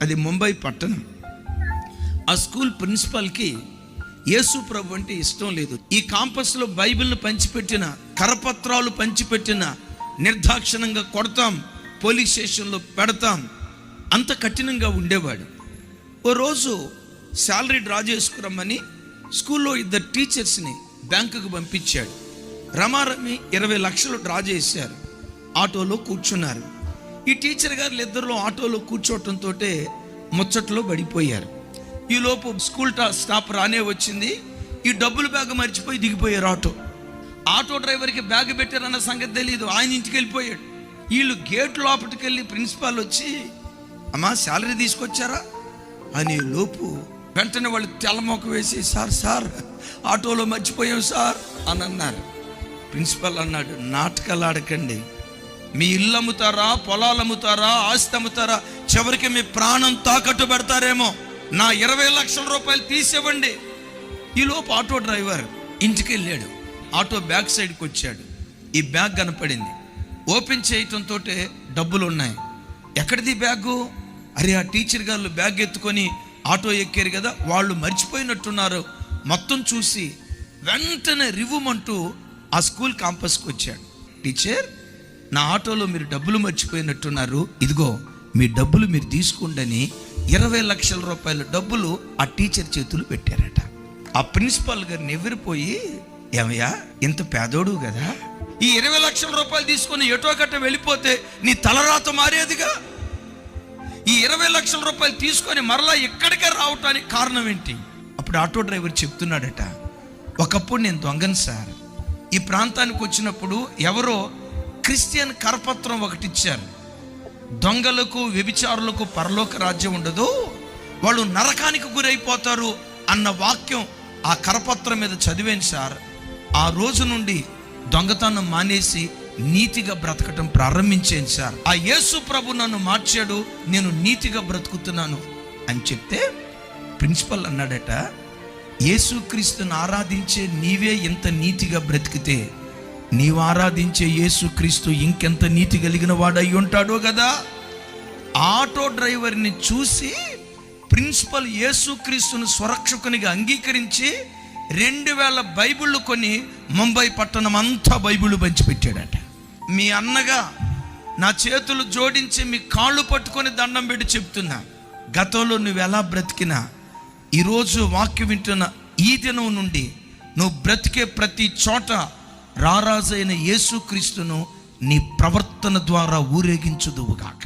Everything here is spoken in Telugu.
అది ముంబై పట్టణం. ఆ స్కూల్ ప్రిన్సిపల్కి యేసు ప్రభు అంటే ఇష్టం లేదు. ఈ కాంపస్లో బైబిల్ను పంచిపెట్టిన, కరపత్రాలు పంచిపెట్టిన నిర్దాక్షిణంగా కొడతాం, పోలీస్ స్టేషన్లో పెడతాం, అంత కఠినంగా ఉండేవాడు. ఓ రోజు శాలరీ డ్రా చేసుకురమ్మని స్కూల్లో 2 టీచర్స్ని బ్యాంకుకు పంపించాడు. రమారమి 20 లక్షలు డ్రా చేశారు. ఆటోలో కూర్చున్నారు. ఈ టీచర్ గారు ఇద్దరు ఆటోలో కూర్చోవటంతో ముచ్చట్లో పడిపోయారు. ఈలోపు స్కూల్ స్టాప్ రానే వచ్చింది. ఈ డబ్బులు బ్యాగ్ మర్చిపోయి దిగిపోయారు. ఆటో డ్రైవర్కి బ్యాగ్ పెట్టారన్న సంగతి తెలియదు. ఆయన ఇంటికి వెళ్ళిపోయాడు. వీళ్ళు గేట్ లోపలికి వెళ్ళి ప్రిన్సిపాల్ వచ్చి, అమ్మా శాలరీ తీసుకొచ్చారా అనే లోపు వెంటనే వాళ్ళు తెల్లమొక్క వేసి, సార్ ఆటోలో మర్చిపోయాం సార్ అని అన్నారు. ప్రిన్సిపల్ అన్నాడు, నాటకాలు ఆడకండి. మీ ఇల్లు అమ్ముతారా, పొలాలు అమ్ముతారా, ఆస్తి అమ్ముతారా, చివరికి మీ ప్రాణం తాకట్టు పెడతారేమో. నా 20 లక్షల రూపాయలు తీసివ్వండి. ఈలోపు ఆటో డ్రైవర్ ఇంటికి వెళ్ళాడు. ఆటో బ్యాక్ సైడ్కి వచ్చాడు. ఈ బ్యాగ్ కనపడింది. ఓపెన్ చేయటంతో డబ్బులు ఉన్నాయి. ఎక్కడిది బ్యాగు? అరే, ఆ టీచర్ గారు బ్యాగ్ ఎత్తుకొని ఆటో ఎక్కారు కదా, వాళ్ళు మర్చిపోయినట్టున్నారు. మొత్తం చూసి వెంటనే రివ్వుమంటూ ఆ స్కూల్ కాంపస్కి వచ్చాడు. టీచర్, నా ఆటోలో మీరు డబ్బులు మర్చిపోయినట్టున్నారు, ఇదిగో మీ డబ్బులు మీరు తీసుకోండి. 20 లక్షల రూపాయల డబ్బులు ఆ టీచర్ చేతులు పెట్టారట. ఆ ప్రిన్సిపాల్ గారిని ఎవ్వరిపోయి, ఏమయ్యా ఇంత పేదోడు కదా, ఈ 20 లక్షల రూపాయలు తీసుకొని ఎటో గట్ట వెళ్ళిపోతే నీ తలరాత మారేదిగా. ఈ 20 లక్షల రూపాయలు తీసుకొని మరలా ఇక్కడికే రావటానికి కారణం ఏంటి? అప్పుడు ఆటో డ్రైవర్ చెప్తున్నాడట, ఒకప్పుడు నేను దొంగను సార్. ఈ ప్రాంతానికి వచ్చినప్పుడు ఎవరో క్రిస్టియన్ కరపత్రం ఒకటి ఇచ్చారు. దొంగలకు, వ్యభిచారులకు పరలోక రాజ్యం ఉండదు, వాళ్ళు నరకానికి గురైపోతారు అన్న వాక్యం ఆ కరపత్రం మీద చదివాను సార్. ఆ రోజు నుండి దొంగతనం మానేసి నీతిగా బ్రతకటం ప్రారంభించాను సార్. ఆ యేసు ప్రభు నన్ను మార్చాడు, నేను నీతిగా బ్రతుకుతున్నాను అని చెప్తే ప్రిన్సిపల్ అన్నాడట, యేసుక్రీస్తుని ఆరాధించే నీవే ఇంత నీతిగా బ్రతికితే నీవు ఆరాధించే యేసుక్రీస్తు ఇంకెంత నీతి కలిగిన వాడై ఉంటాడో కదా. ఆటో డ్రైవర్ని చూసి ప్రిన్సిపల్ యేసుక్రీస్తును స్వరక్షకునిగా అంగీకరించి 2000 బైబిళ్ళు కొని ముంబై పట్టణం అంతా బైబిళ్ళు పంచిపెట్టాడట. మీ అన్నగా నా చేతులు జోడించి మీ కాళ్ళు పట్టుకొని దండం పెట్టి చెప్తున్నా, గతంలో నువ్వు ఎలా బ్రతికినా ఈరోజు వాక్యం వింటున్న ఈ దినం నుండి నువ్వు బ్రతికే ప్రతి చోట రారాజైన యేసుక్రీస్తును నీ ప్రవర్తన ద్వారా ఊరేగించుదువుగాక.